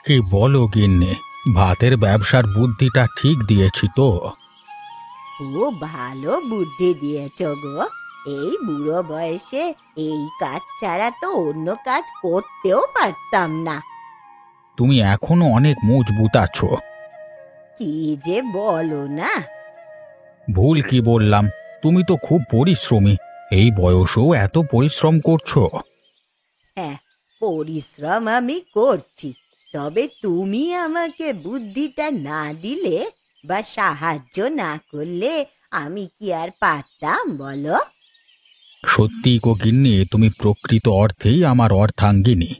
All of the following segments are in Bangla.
কি বলো গিন্নি, ভাতের ব্যবসার বুদ্ধিটা ঠিক দিয়েছি তো? ও ভালো বুদ্ধি দিয়েছ গো। এই বুড়ো বয়সে এই কাজ ছাড়া তো অন্য কাজ করতেও পারতাম না। তুমি এখনো অনেক মজবুত আছো। কি যে বলো না। ভুল কি বললাম? তুমি তো খুব পরিশ্রমী, এই বয়সেও এত পরিশ্রম করছো। হ্যাঁ, পরিশ্রম আমি করছি, তবে তুমি আমাকে বুদ্ধিটা না দিলে বা সাহায্য না করলে আমি কি আর পারতাম বলো? সত্যি গো গিন্নি, তুমি প্রকৃত অর্থেই আমার অর্ধাঙ্গিনী।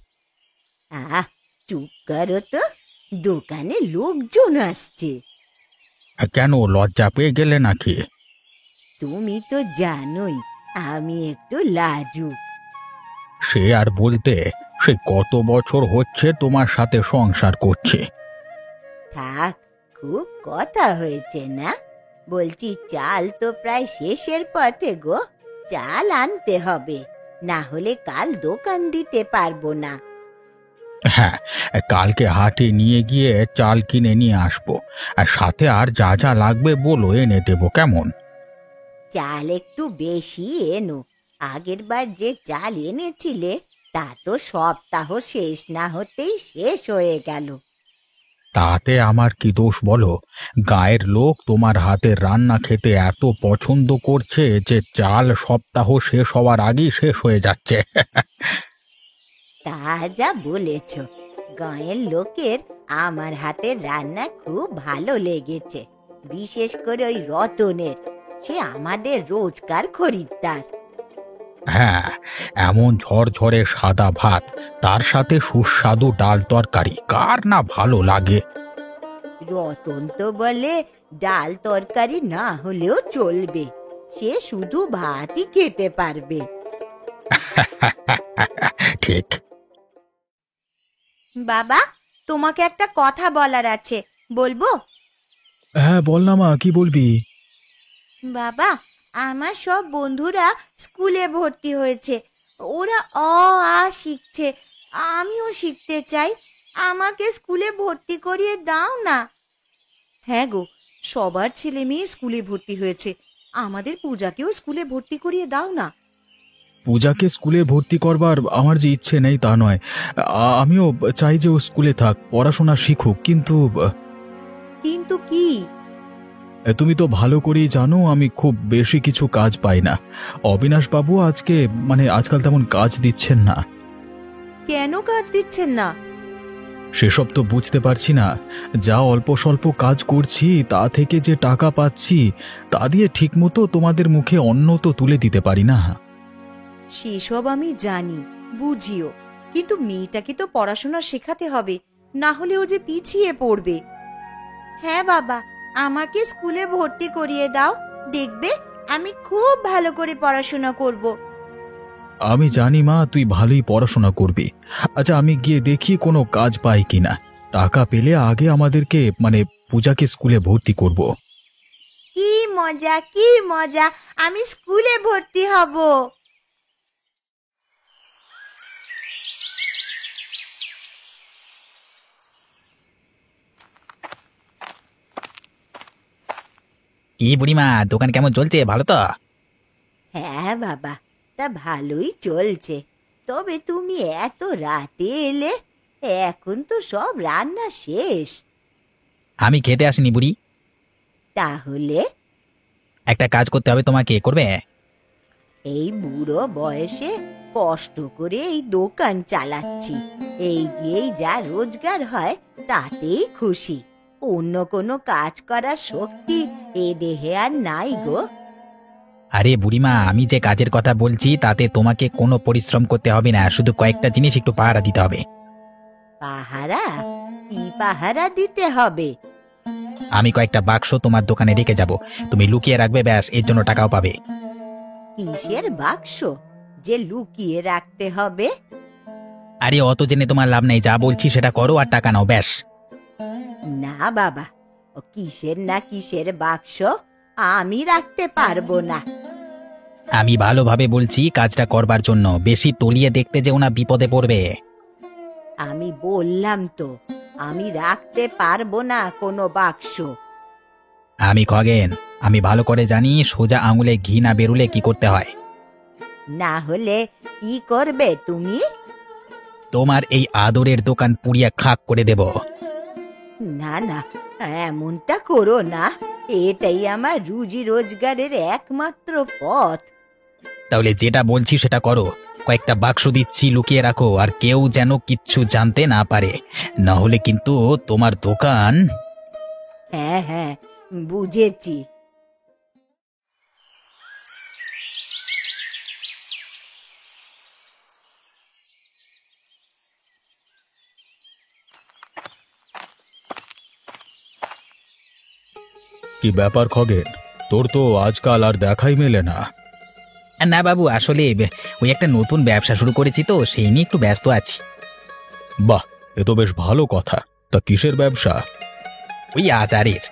আহ, চুপ করো তো, দোকানে লোকজন আসছে। কেন, লজ্জা পেয়ে গেলে নাকি? তুমি তো জানোই আমি একটু লাজুক। সে আর বলতে, সে কত বছর হচ্ছে তোমার সাথে সংসার করছে। থাক, খুব কথা হয়েছে না। বলছি, চাল তো প্রায় শেষের পথে গো, চাল আনতে হবে, না হলে কাল দোকান দিতে পারবো না। হ্যাঁ, কালকে হাটে নিয়ে গিয়ে চাল কিনে নিয়ে আসবো, আর সাথে আর যা যা লাগবে বলো, এনে দেবো কেমন? চাল একটু বেশি এনো। আগের বার যে চাল এনেছিলে তা তো সপ্তাহ শেষ না হতেই শেষ হয়ে গেল। তাতে আমার কি দোষ বলো? গায়ের লোক তোমার হাতের রান্না খেতে এত পছন্দ করছে যে চাল সপ্তাহ শেষ হওয়ার আগেই শেষ হয়ে যাচ্ছে। তা যা বলেছ, গাঁয়ের লোকের আমার হাতের রান্না খুব ভালো লেগেছে, বিশেষ করে ওই রতনের। সে আমাদের রোজকার খরিদ্দার। হ্যাঁ, এমন ঝরঝরে সাদা ভাত, তার সাথে সুস্বাদু ডাল তরকারি, কার না ভালো লাগে? রতন তো বলে ডাল তরকারি না হলেও চলবে, সে শুধু ভাতই খেতে পারবে। ঠিক। বাবা, তোমাকে একটা কথা বলার আছে, বলবো? হ্যাঁ বল না মা, কি বলবি? বাবা, আমার সব বন্ধুরা স্কুলে ভর্তি হয়েছে, ওরা অ আ শিখছে, আমিও শিখতে চাই, আমাকে স্কুলে ভর্তি করিয়ে দাও না। হ্যাঁ গো, সবার ছেলে মেয়ে স্কুলে ভর্তি হয়েছে, আমাদের পূজাকেও স্কুলে ভর্তি করিয়ে দাও না। পূজাকে স্কুলে ভর্তি করবার আমার যে ইচ্ছে নেই তা নয়, আমিও চাই যে ও স্কুলে থাক, পড়াশোনা শিখুক, কিন্তু কিন্তু কি? তুমি তো ভালো করেই জানো আমি খুব বেশি কিছু কাজ পাই না। অবিনাশ বাবু আজকাল তেমন কাজ দিচ্ছেন না। কেন কাজ দিচ্ছেন না? সেসব তো বুঝতে পারছি না। যা অল্প স্বল্প কাজ করছি তা থেকে যে টাকা পাচ্ছি, তা দিয়ে ঠিকমতো তোমাদের মুখে অন্ন তো তুলে দিতে পারি না। সেসব আমি জানি, বুঝিও, কিন্তু মেয়েটাকে তো পড়াশোনা শেখাতে হবে, না হলে ও যে পিছিয়ে পড়বে। হ্যাঁ বাবা, আমাকে স্কুলে ভর্তি করিয়ে দাও, দেখবে আমি খুব ভালো করে পড়াশোনা করব। আমি জানি মা, তুই ভালোই পড়াশোনা করবি। আচ্ছা, আমি গিয়ে দেখি কোনো কাজ পাই কিনা। টাকা পেলে আগে আমাদেরকে পূজাকে স্কুলে ভর্তি করব। কি মজা, কি মজা, আমি স্কুলে ভর্তি হব। কি বুড়িমা, দোকান কেমন চলছে? ভালো তো? হ্যাঁ বাবা, তা ভালোই চলছে, তবে তুমি এত রাতে এলে, এখন তো সব রান্না শেষ। আমি খেতে আসিনি বুড়ি। তাহলে? একটা কাজ করতে হবে তোমাকে, করবে? এই বুড়ো বয়সে কষ্ট করে এই দোকান চালাচ্ছি, এই দিয়েই যা রোজগার হয় তাতেই খুশি। অন্য কোনো কাজ করার শক্তি এ দেহে আর নাই গো। আরে বুড়িমা, আমি যে কাজের কথা বলছি তাতে তোমাকে কোনো পরিশ্রম করতে হবে না, শুধু কয়েকটা জিনিস একটু পাহারা দিতে হবে। পাহারা? কি পাহারা দিতে হবে? আমি কয়েকটা বাক্স তোমার দোকানে রেখে যাব, তুমি লুকিয়ে রাখবে, ব্যাস, এর জন্য টাকাও পাবে। কিসের বাক্স যে লুকিয়ে রাখতে হবে? আরে অত জেনে তোমার লাভ নেই, যা বলছি সেটা করো আর টাকা নাও, ব্যাস। না বাবা, ও কিসের না কিসের বাক্স আমি রাখতে পারবো না। আমি ভালোভাবে বলছি কাজটা করবার জন্য, বেশি তলিয়ে দেখতে যেও না, বিপদে পড়বে। আমি বললাম তো, আমি রাখতে পারবো না কোনো বাক্স। আমি খগেন, আমি ভালো করে জানি সোজা আঙুলে ঘি না বেরুলে কি করতে হয়। না হলে কি করবে তুমি? তোমার এই আদরের দোকান পুড়িয়া খাক করে দেব। না না, এমনটা করো না। এটাই আমার রুজি রোজগারের একমাত্র পথ। তাহলে যেটা বলছি সেটা করো। কয়েকটা বাক্স দিচ্ছি, লুকিয়ে রাখো, আর কেউ যেন কিচ্ছু জানতে না পারে, না হলে কিন্তু তোমার দোকান। হ্যাঁ হ্যাঁ, বুঝেছি। কি ব্যাপার খগেন, তোর তো আজকাল আর দেখাই মেলে না। না বাবু, আসলে ওই একটা নতুন ব্যবসা শুরু করেছি তো, সেই নিয়ে একটু ব্যস্ত আছি। বাহ, এ তো বেশ ভালো কথা। তা কিসের ব্যবসা? ওই আচারের।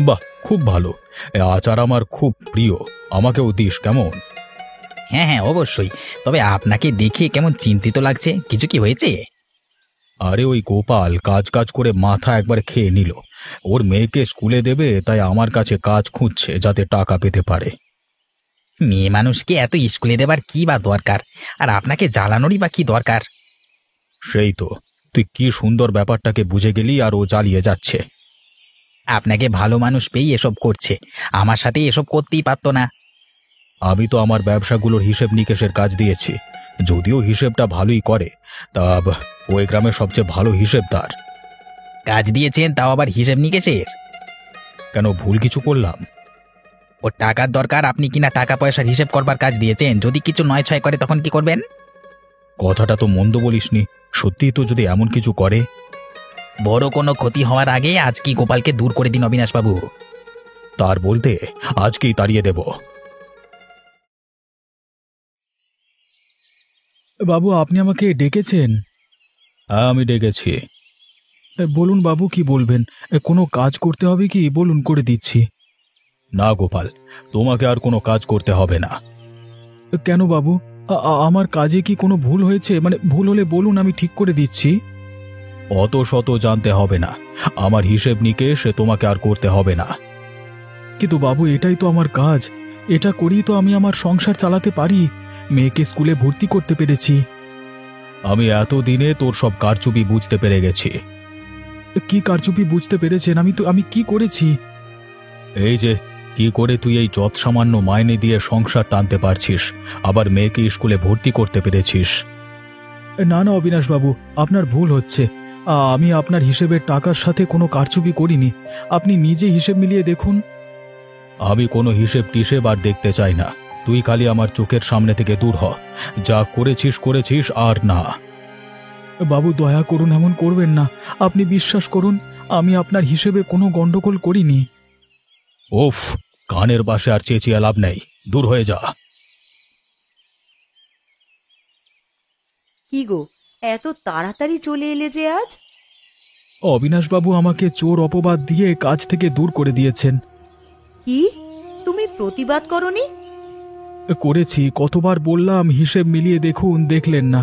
বাহ, খুব ভালো। এ আচার আমার খুব প্রিয়, আমাকেও দিস কেমন? হ্যাঁ হ্যাঁ, অবশ্যই। তবে আপনাকে দেখে কেমন চিন্তিত লাগছে, কিছু কি হয়েছে? আরে ওই গোপাল কাজ কাজ করে মাথা একবার খেয়ে নিল। ওর মেয়েকে স্কুলে দেবে, তাই আমার কাছে কাজ খুঁজছে যাতে টাকা পেতে পারে। মেয়ে মানুষকে এত স্কুলে দেবার কি বা দরকার, আর আপনাকে জ্বালানোরই বা কি দরকার? সেই তো, তুই কি সুন্দর ব্যাপারটাকে বুঝে গেলি, আর ও জ্বালিয়ে যাচ্ছে। আপনাকে ভালো মানুষ পেয়ে এসব করছে, আমার সাথে এসব করতেই পারতো না। আমি তো আমার ব্যবসাগুলোর হিসেব নিকেশের কাজ দিয়েছি, যদিও হিসেবটা ভালোই করে। তা ওই গ্রামের সবচেয়ে ভালো হিসেবদার। কাজ দিয়েছেন, তাও আবার হিসেব নিকেশের? কেন, ভুল কিছু করলাম? ওর টাকার দরকার, আপনি কিনা টাকা পয়সার হিসেব করবার কাজ দিয়েছেন। যদি কিছু নয় ছয় করে তখন কি করবেন? কথাটা তো মন্দ বলিসনি, সত্যিই তো যদি এমন কিছু করে। বড় কোনো ক্ষতি হওয়ার আগে আজ কি গোপালকে দূর করে দিন অবিনাশবাবু। তার বলতে আজকেই তাড়িয়ে দেব। বাবু, আপনি আমাকে ডেকেছেন? হ্যাঁ, আমি ডেকেছি। বলুন বাবু, কি বলবেন? কোনো কাজ করতে হবে কি বলুন, করে দিচ্ছি। না গোপাল, তোমাকে আর কোনো কাজ করতে হবে না। কেন বাবু, আমার কাজে কি কোনো ভুল হয়েছে? মানে ভুল হলে বলুন, আমি ঠিক করে দিচ্ছি। অত শত জানতে হবে না, আমার হিসেব নিকেশ তোমাকে আর করতে হবে না। কিন্তু বাবু, এটাই তো আমার কাজ, এটা করেই তো আমি আমার সংসার চালাতে পারি, মেয়েকে স্কুলে ভর্তি করতে পেরেছি। আমি এতদিনে তোর সব কারচুপি বুঝতে পেরে গেছি। কি কারচুপি বুঝতে পেরেছেন? আমি কি করেছি? এই যে, কি করে তুই এই যৎ সামান্য মাইনে দিয়ে সংসার টানতে পারছিস, আবার মেয়েকে স্কুলে ভর্তি করতে পেরেছিস। না না অবিনাশবাবু, আপনার ভুল হচ্ছে। আমি আপনার হিসেবের টাকার সাথে কোনো কারচুপি করিনি, আপনি নিজে হিসেব মিলিয়ে দেখুন। আমি কোনো হিসেব টিসেব আর দেখতে চাই না, তুই খালি আমার চোখের সামনে থেকে দূর হ। যা করেছিস করেছিস, আর না। বাবু দয়া করুন, এমন করবেন না। আপনি বিশ্বাস করুন, আমি আপনার হিসেবে কোনো গন্ডগোল করিনি। ওফ, কানের পাশে আর চেঁচিয়ে লাভ নেই, দূর হয়ে যা। কি গো, এত তাড়াতাড়ি চলে এলে যে আজ? অবিনাশবাবু আমাকে চোর অপবাদ দিয়ে কাজ থেকে দূর করে দিয়েছেন। কি, তুমি প্রতিবাদ করনি? করেছি, কতবার বললাম হিসেব মিলিয়ে দেখুন, দেখলেন না।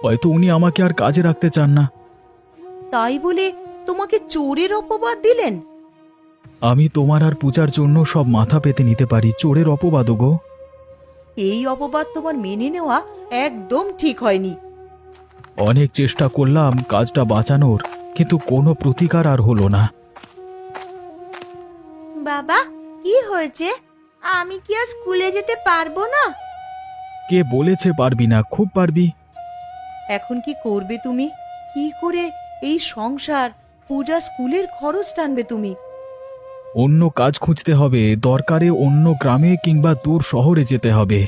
হয়তো উনি আমাকে আর কাজে রাখতে চান না। তাই বলে তোমাকে চোরের অপবাদ দিলেন? আমি তোমার আর পূজার জন্য সব মাথা পেতে নিতে পারি, চোরের অপবাদ গো। এই অপবাদ তোমার মেনে নেওয়া একদম ঠিক হয়নি। অনেক চেষ্টা করলাম কাজটা বাঁচানোর, কিন্তু কোনো প্রতিকার আর হলো না। বাবা, কি হয়েছে? আমি কি আর স্কুলে যেতে পারবো না? কে বলেছে পারবি না? খুব পারবি। এখন কি করবে তুমি? কি করে এই সংসার, পূজার স্কুলের খরচ টানবে তুমি? অন্য কাজ খুঁজতে হবে, দরকারে অন্য গ্রামে কিংবা দূর শহরে যেতে হবে।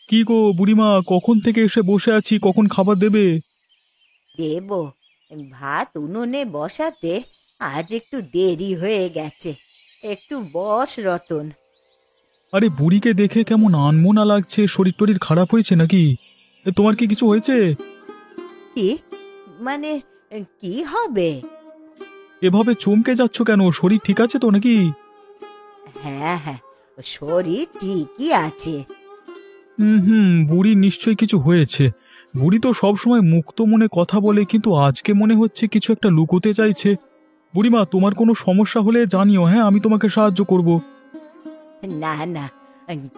কি গো বুড়িমা, কখন থেকে এসে বসে আছি, কখন খাবার দেবে? দেব, ভাত উনুনে বসাতে আজ একটু দেরি হয়ে গেছে। একটু বস রতন। আরে বুড়িকে দেখে কেমন আনমনা লাগছে, শরীর টরীর খারাপ হয়েছে নাকি? তোমার কি কিছু হয়েছে? কি মানে, কি হবে? এভাবে চমকে যাচ্ছ কেন? শরীর ঠিক আছে তো নাকি? হ্যাঁ হ্যাঁ, শরীর ঠিকই আছে। বুড়ির নিশ্চয়ই কিছু হয়েছে। বুড়ি তো সবসময় মুক্ত মনে কথা বলে, কিন্তু আজকে মনে হচ্ছে কিছু একটা লুকোতে চাইছে। বুড়িমা, তোমার কোনো সমস্যা হলে জানিও, হ্যাঁ, আমি তোমাকে সাহায্য করব। না না,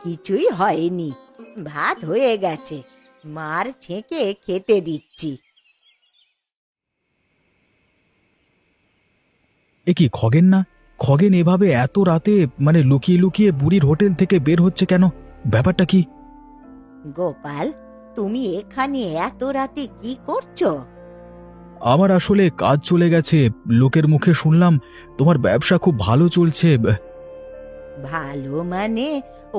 কিছুই হয়নি। ভাত হয়ে গেছে, মার ছেঁকে খেতে দিচ্ছি। এ কি খগেন না? খগেন এভাবে এত রাতে মানে লুকিয়ে লুকিয়ে বুড়ির হোটেল থেকে বের হচ্ছে কেন? ব্যাপারটা কি? গোপাল, তুমি এখানে এত রাতে কি করছো? আমার আসলে কাজ চলে গেছে। লোকের মুখে শুনলাম তোমার ব্যবসা খুব ভালো চলছে। ভালো মানে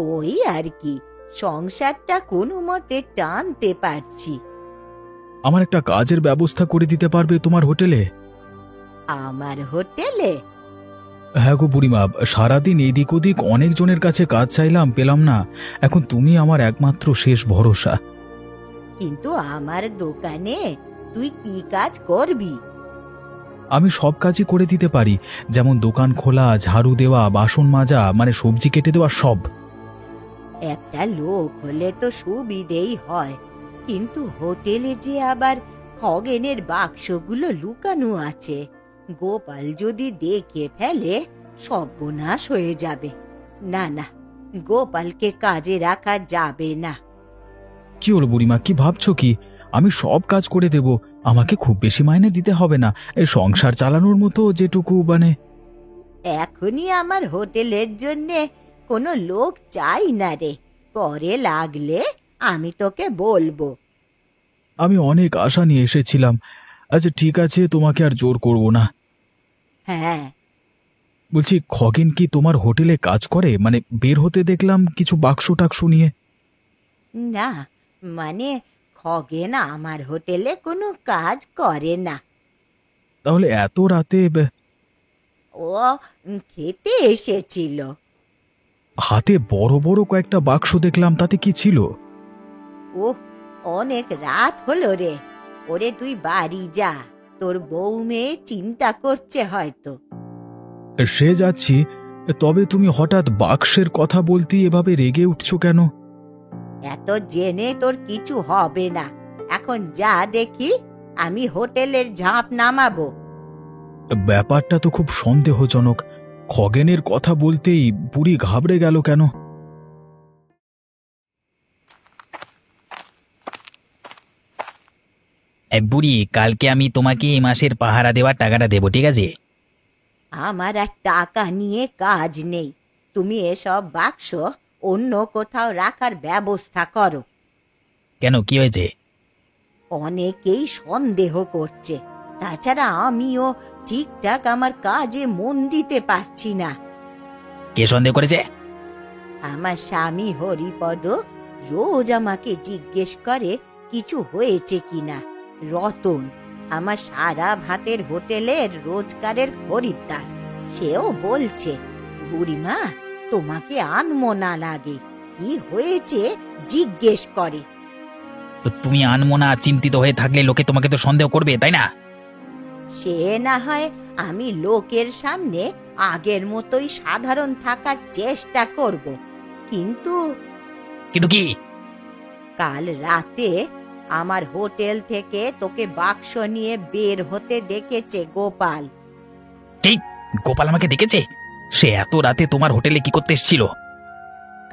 ওই আর কি, সংসারটা কোনো মতে টানতে পারছি। আমার একটা কাজের ব্যবস্থা করে দিতে পারবে তোমার হোটেলে? আমার হোটেলে? হ্যাঁ গো বুড়িমা, সারাদিন এদিক ওদিক অনেকজনের কাছে কাজ চাইলাম, পেলাম না। এখন তুমি আমার একমাত্র শেষ ভরসা। কিন্তু আমার দোকানে তুই কি কাজ করবি? আমি সব কাজই করে দিতে পারি, যেমন দোকান খোলা, ঝাড়ু দেওয়া, বাসন মাজা, মানে সবজি কেটে দেওয়া, সব। একটা লোক হলে তো সুবিধেই হয়, কিন্তু হোটেলে যে আবার খগেনের বাক্সগুলো লুকানো আছে, গোপাল যদি দেখে ফেলে সর্বনাশ হয়ে যাবে। না না, গোপালকে কাজে রাখা যাবে না। কি হলো বুড়িমা, কি ভাবছো কি? আমি সব কাজ করে দেব, আমাকে খুব বেশি মাইনে দিতে হবে না, এই সংসার চালানোর মতো যেটুকু মানে। এখনই আমার হোটেলের জন্যে কোনো লোক চাই না রে, পরে লাগলে আমি তোকে বলবো। আমি অনেক আশা নিয়ে এসেছিলাম। আচ্ছা ঠিক আছে, তোমাকে আর জোর করব না। হ্যাঁ। বলছি, খগেন কি তোমার হোটেলে কাজ করে? মানে বের হতে দেখলাম কিছু বাক্স টাক্স নিয়ে। না, মানে খগেন আমার হোটেলে কোনো কাজ করে না। তাহলে এত রাতে ও খেতে এসেছিল। হাতে বড় বড় কয়েকটা বাক্স দেখলাম, তাতে কি ছিল? ওহ, অনেক রাত হলো রে। ওরে তুই বাড়ি যা, তোর বউ মেয়ে চিন্তা করছে হয়তো। সে যাচ্ছি, তবে তুমি হঠাৎ বাক্সের কথা বলতেই এভাবে রেগে উঠছো কেন? এত জেনে তোর কিছু হবে না, এখন যা দেখি, আমি হোটেলের ঝাঁপ নামাবো। ব্যাপারটা তো খুব সন্দেহজনক। খগেনের কথা বলতেই বুড়ি ঘাবড়ে গেল কেন? বুড়ি, কালকে আমি তোমাকে এই মাসের পাহারা দেওয়ার টাকাটা দেবো, ঠিক আছে? আমার আর টাকা নিয়ে কাজ নেই, তুমি এসব বাক্স অন্য কোথাও রাখার ব্যবস্থা করো। কেন, কি হয়েছে? অনেকেই সন্দেহ করছে, তাছাড়া আমিও ঠিকঠাক আমার কাজে মন দিতে পারছি না। কে সন্দেহ করেছে? আমার স্বামী হরিপদ রোজ আমাকে জিজ্ঞেস করে কিছু হয়েছে কিনা। রতন, আমার সারা ভাতের হোটেলের রোজকারের খরিদ্দার, সেও বলছে, বুড়িমা তোমাকে আনমো না লাগে, কি হয়েছে জিজ্ঞেস করে। তো তুমি আনমনা চিন্তিত হয়ে থাকলে লোকে তোমাকে তো সন্দেহ করবে, তাই না? সে না হয় আমি লোকের সামনে আগের মতোই সাধারণ থাকার চেষ্টা করব, কিন্তু কিন্তু কি? কাল রাতে আমার হোটেল থেকে তোকে বাক্স নিয়ে বের হতে দেখেছে গোপাল। কি? গোপাল আমাকে দেখেছে? সে এত রাতে তোমার হোটেলে কি করতে এসেছিল?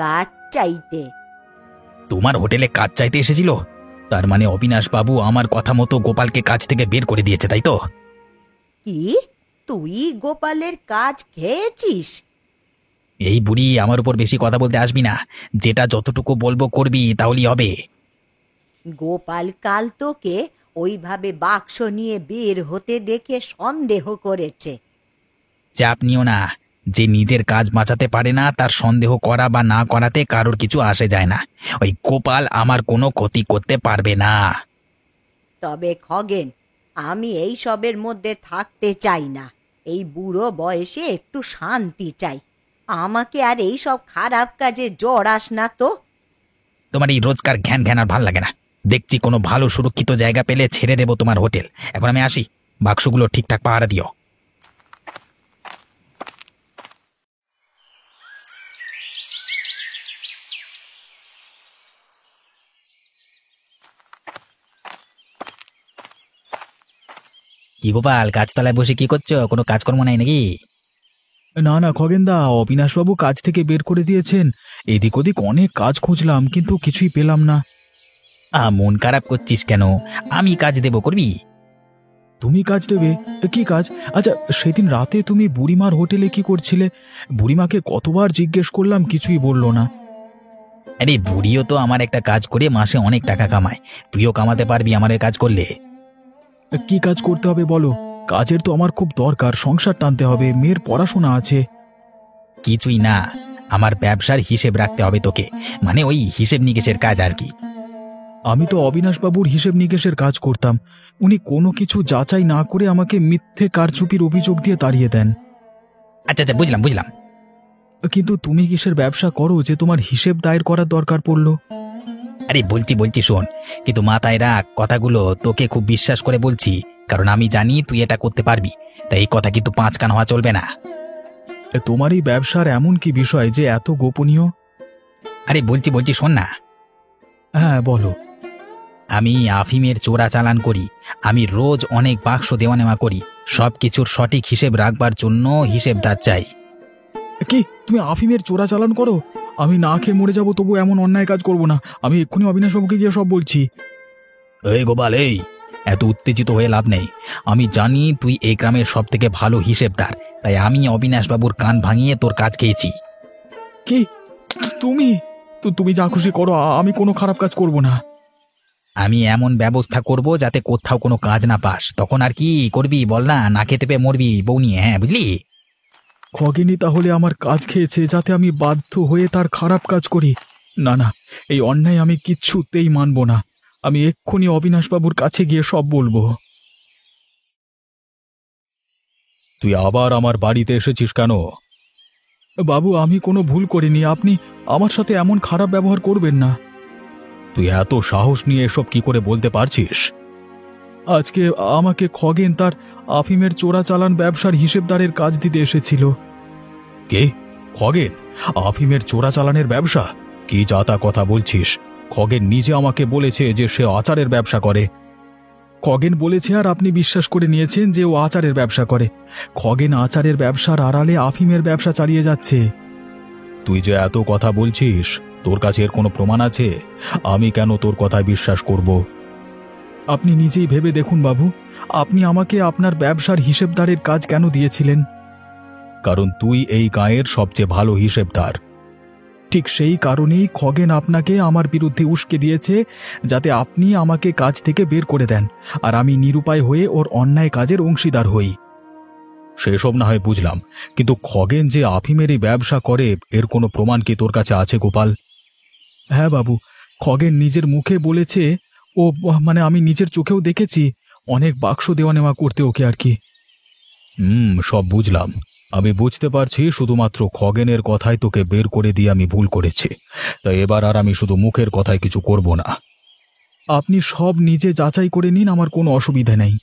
কাজ চাইতে। তোমার হোটেলে কাজ চাইতে এসেছিল? তার মানে অবিনাশ বাবু আমার কথা মতো গোপালকে কাজ থেকে বের করে দিয়েছে, তাই তো? কি, তুই গোপালের কাজ খেয়েছিস? এই বুড়ি, আমার উপর বেশি কথা বলতে আসবি না। যেটা যতটুকু বলবো করবি, তাহলেই হবে। গোপাল কাল তোকে ওইভাবে বাক্স নিয়ে বের হতে দেখে সন্দেহ করেছে। চাপ নিও না। যে নিজের কাজ বাঁচাতে পারে না, তার সন্দেহ করা বা না করাতে কারোর কিছু আসে যায় না। ওই গোপাল আমার কোনো ক্ষতি করতে পারবে না। তবে খগেন, আমি এই সবের মধ্যে থাকতে চাই না। এই বুড়ো বয়সে একটু শান্তি চাই। আমাকে আর এই সব খারাপ কাজে জড়াস না তো। তোমার এই রোজকার ঘ্যান ঘ্যান আর ভাল লাগে না। দেখছি কোনো ভালো সুরক্ষিত জায়গা পেলে ছেড়ে দেবো তোমার হোটেল। এখন আমি আসি, বাক্সগুলো ঠিকঠাক পাহারা দিও। কি গোপাল, গাছতলায় বসে কি করছো? কোনো কাজকর্ম নাই নাকি? না না খগেনদা, অবিনাশবাবু কাজ থেকে বের করে দিয়েছেন। এদিক ওদিক অনেক কাজ খুঁজলাম কিন্তু কিছুই পেলাম না। মন খারাপ করছিস কেন? আমি কাজ দেবো, করবি? তুমি কাজ দেবে? কি কাজ? আচ্ছা, সেদিন রাতে তুমি বুড়িমার হোটেলে কি করছিলে? বুড়িমাকে কতবার জিজ্ঞেস করলাম, কিছুই বললো না। আরে বুড়িও তো আমার একটা কাজ করে মাসে অনেক টাকা কামায়, তুইও কামাতে পারবি আমার এই কাজ করলে। কি কাজ করতে হবে বলো? কাজের তো আমার খুব দরকার, সংসার টানতে হবে, মেয়ের পড়াশোনা আছে। কিছুই না, আমার ব্যবসার হিসেব রাখতে হবে তোকে, মানে ওই হিসেব নিকেশের কাজ আর কি। আমি তো অবিনাশবাবুর হিসেব নিকেশের কাজ করতাম। উনি কোনো কিছু যাচাই না করে আমাকে মিথ্যে কারচুপির অভিযোগ দিয়ে তাড়িয়ে দেন। আচ্ছা আচ্ছা, বুঝলাম বুঝলাম। কিন্তু তুমি কিসের ব্যবসা করো যে তোমার হিসেব দায়ের করার দরকার পড়লো? আরে বলছি বলছি শোন, কিন্তু মাথায় রাখ কথাগুলো, তোকে খুব বিশ্বাস করে বলছি, কারণ আমি জানি তুই এটা করতে পারবি, তাই এই কথা কিন্তু পাঁচ কান হওয়া চলবে না। তোমার এই ব্যবসার এমন কি বিষয় যে এত গোপনীয়? আরে বলছি বলছি শোন না। হ্যাঁ বলো। আমি আফিমের চোরাচালান করি, আমি রোজ অনেক বাক্স দেওয়া নেওয়া করি, সব কিছুর সঠিক হিসেব রাখবার জন্য হিসেবদার চাই। কি, তুমি আফিমের চোরাচালান করো? আমি না খেয়ে মরে যাবো তবু এমন অন্যায় কাজ করব না। আমি এক্ষুনি অবিনাশবাবুকে গিয়ে সব বলছি। এই গোপাল, এই এত উত্তেজিত হয়ে লাভ নেই। আমি জানি তুই এই গ্রামের সব থেকে ভালো হিসেবদার, তাই আমি অবিনাশবাবুর কান ভাঙিয়ে তোর কাজ খেয়েছি। কি, তুমি? তুমি যা খুশি করো, আমি কোনো খারাপ কাজ করব না। আমি এমন ব্যবস্থা করব যাতে কোথাও কোনো কাজ না পাস, তখন আর কি করবি বল না? না খেতে পেয়ে মরবি বউ নিয়ে, হ্যাঁ বুঝলি? খগেনি তাহলে আমার কাজ খেয়েছে যাতে আমি বাধ্য হয়ে তার খারাপ কাজ করি? না না, এই অন্যায় আমি কিচ্ছুতেই মানব না। আমি এক্ষুনি অবিনাশবাবুর কাছে গিয়ে সব বলবো। তুই আবার আমার বাড়িতে এসেছিস কেন? বাবু, আমি কোনো ভুল করিনি, আপনি আমার সাথে এমন খারাপ ব্যবহার করবেন না। তুই এত সাহস নিয়ে এসব কি করে বলতে পারছিস? আজকে আমাকে খগেন তার আফিমের চোরাচালান ব্যবসার হিসেবদারের কাজ দিতে এসেছিল। কে? খগেন? আফিমের চোরাচালানের ব্যবসা? কি যাতা কথা বলছিস? খগেন নিজে আমাকে বলেছে যে সে আচারের ব্যবসা করে। খগেন বলেছে আর আপনি বিশ্বাস করে নিয়েছেন যে ও আচারের ব্যবসা করে। খগেন আচারের ব্যবসার আড়ালে আফিমের ব্যবসা চালিয়ে যাচ্ছে। তুই যে এত কথা বলছিস, তোর কাছে এর কোনো প্রমাণ আছে? আমি কেন তোর কথায় বিশ্বাস করব? আপনি নিজেই ভেবে দেখুন বাবু, আপনি আমাকে আপনার ব্যবসার হিসেবদারের কাজ কেন দিয়েছিলেন? কারণ তুই এই গাঁয়ের সবচেয়ে ভালো হিসেবদার। ঠিক সেই কারণেই খগেন আপনাকে আমার বিরুদ্ধে উস্কে দিয়েছে, যাতে আপনি আমাকে কাজ থেকে বের করে দেন আর আমি নিরুপায় হয়ে ওর অন্যায় কাজের অংশীদার হই। সেসব না হয় বুঝলাম, কিন্তু খগেন যে আফিমের এই ব্যবসা করে এর কোনো প্রমাণ কি তোর কাছে আছে গোপাল? হ্যাঁ বাবু, খগেন নিজের মুখে বলেছে, ও মানে আমি নিজের চোখেও দেখেছি, অনেক বাক্স দেওয়া নেওয়া করতে ওকে আর কি। সব বুঝলাম। আমি বুঝতে পারছি শুধুমাত্র খগেনের কথায় তোকে বের করে দিয়ে আমি ভুল করেছি, তাই এবার আর আমি শুধু মুখের কথায় কিছু করব না। আপনি সব নিজে যাচাই করে নিন, আমার কোনো অসুবিধা নেই।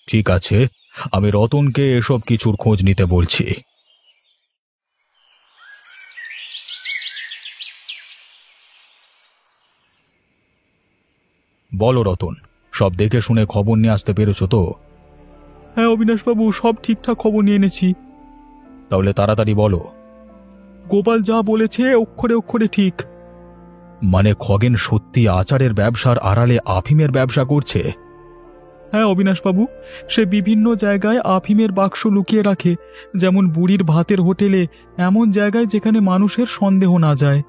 ঠিক আছে, আমি রতনকে এসব কিছুর খোঁজ নিতে বলছি। বলো রতন, সব দেখে শুনে খবর নিয়ে আসতে পেরেছো তো? হ্যাঁ অবিনাশবাবু, সব ঠিকঠাক খবর নিয়ে এনেছি। তাহলে তাড়াতাড়ি বলো। গোপাল যা বলেছে অক্ষরে অক্ষরে ঠিক। মানে খগেন সত্যি আচারের ব্যবসার আড়ালে আফিমের ব্যবসা করছে? হ্যাঁ অবিনাশবাবু, সে বিভিন্ন জায়গায় আফিমের বাক্স লুকিয়ে রাখে, যেমন বুড়ির ভাতের হোটেলে, এমন জায়গায় যেখানে মানুষের সন্দেহ না যায়।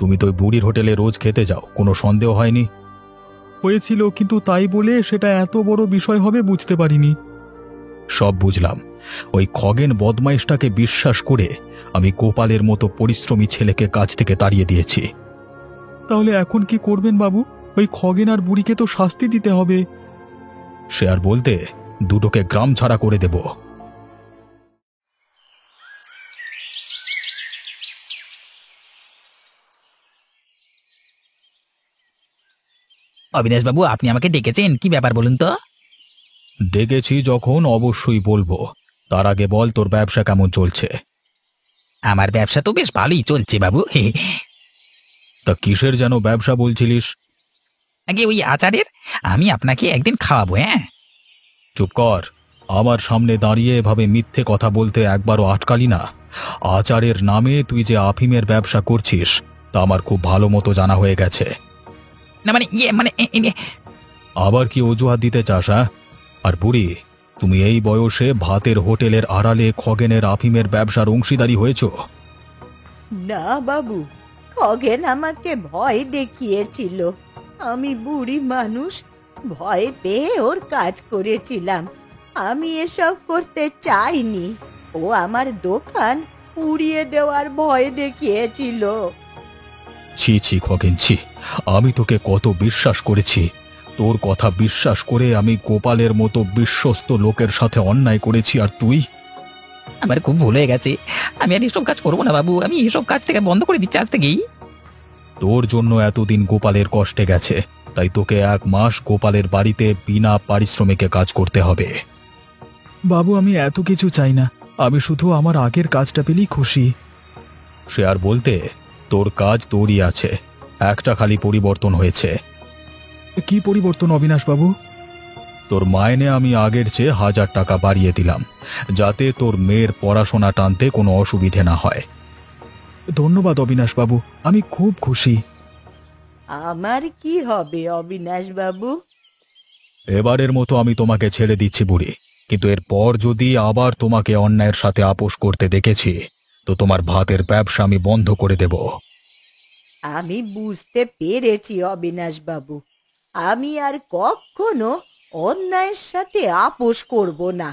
তুমি তো ওই বুড়ির হোটেলে রোজ খেতে যাও, কোনো সন্দেহ হয়নি? হয়েছিল, কিন্তু তাই বলে সেটা এত বড় বিষয় হবে বুঝতে পারিনি। সব বুঝলাম। ওই খগেন বদমাইশটাকে বিশ্বাস করে আমি গোপালের মতো পরিশ্রমী ছেলেকে কাজ থেকে তাড়িয়ে দিয়েছি। তাহলে এখন কি করবেন বাবু? ওই খগেন আর বুড়িকে তো শাস্তি দিতে হবে। সে আর বলতে, দুটোকে গ্রাম ছাড়া করে দেব। অবিনাশবাবু, আপনি আমাকে ডেকেছেন, কি ব্যাপার বলুন তো? ডেকেছি যখন অবশ্যই বলবো। তার আগে বল, তোর ব্যবসা কেমন চলছে? আমার ব্যবসা তো বেশ ভালোই চলছে বাবু। তা কিসের যেন ব্যবসা বলছিলিস? আগে ওই আচারের, আমি আপনাকে একদিন খাওয়াবো। হ্যাঁ চুপ কর। আমার সামনে দাঁড়িয়ে এভাবে মিথ্যে কথা বলতে একবারও আটকালি না। আচারের নামে তুই যে আফিমের ব্যবসা করছিস তা আমার খুব ভালো মতো জানা হয়ে গেছে। না মানে আবার কি অজুহাত দিতে চাস? হ্যাঁ? আর বুড়ি, তুমি এই বয়সে ভাতের হোটেলের আড়ালে খগেনের আফিমের ব্যবসার অংশীদারি হয়েছ? না বাবু, খগেন আমাকে ভয় দেখিয়েছিল। আমি বুড়ি মানুষ, ভয় পেয়ে ওর কাজ করেছিলাম। আমি এসব করতে চাইনি। ও আমার দোকান পুড়িয়ে দেওয়ার ভয় দেখিয়েছিল। ছি ছি খগেন, ছি! আমি তোকে কত বিশ্বাস করেছি। তোর কথা বিশ্বাস করে আমি গোপালের মতো বিশ্বস্ত লোকের সাথে অন্যায় করেছি, আর তুই? আমার খুব ভুল হয়ে গেছে। আমি আর এসব কাজ করবো না বাবু, আমি এসব কাজ থেকে বন্ধ করে দিচ্ছি আজ থেকেই। তোর জন্য এতদিন গোপালের কষ্টে গেছে, তাই তোকে 1 মাস গোপালের বাড়িতে বিনা পারিশ্রমিকে কাজ করতে হবে। বাবু, আমি এত কিছু চাই না। আমি শুধু আমার আগের কাজটা পেলেই খুশি। সে আর বলতে, তোর কাজ তোরই আছে, একটা খালি পরিবর্তন হয়েছে। কি পরিবর্তন অবিনাশ বাবু? তোর মাইনে আমি আগের চেয়ে 1000 টাকা বাড়িয়ে দিলাম, যাতে তোর মেয়ের পড়াশোনা টানতে কোনো অসুবিধে না হয়। ধন্যবাদ অবিনাশ বাবু, আমি খুব খুশি। আমার কি হবে অবিনাশ বাবু? এবারের মতো আমি তোমাকে ছেড়ে দিচ্ছি বুড়ি, কিন্তু এরপর যদি আবার তোমাকে অন্যায়ের সাথে আপোষ করতে দেখেছি তো তোমার ভাতের ব্যবসা আমি বন্ধ করে দেব। আমি বুঝতে পেরেছি অবিনাশ বাবু, আমি আর কখনো অন্যায়ের সাথে আপোষ করব না।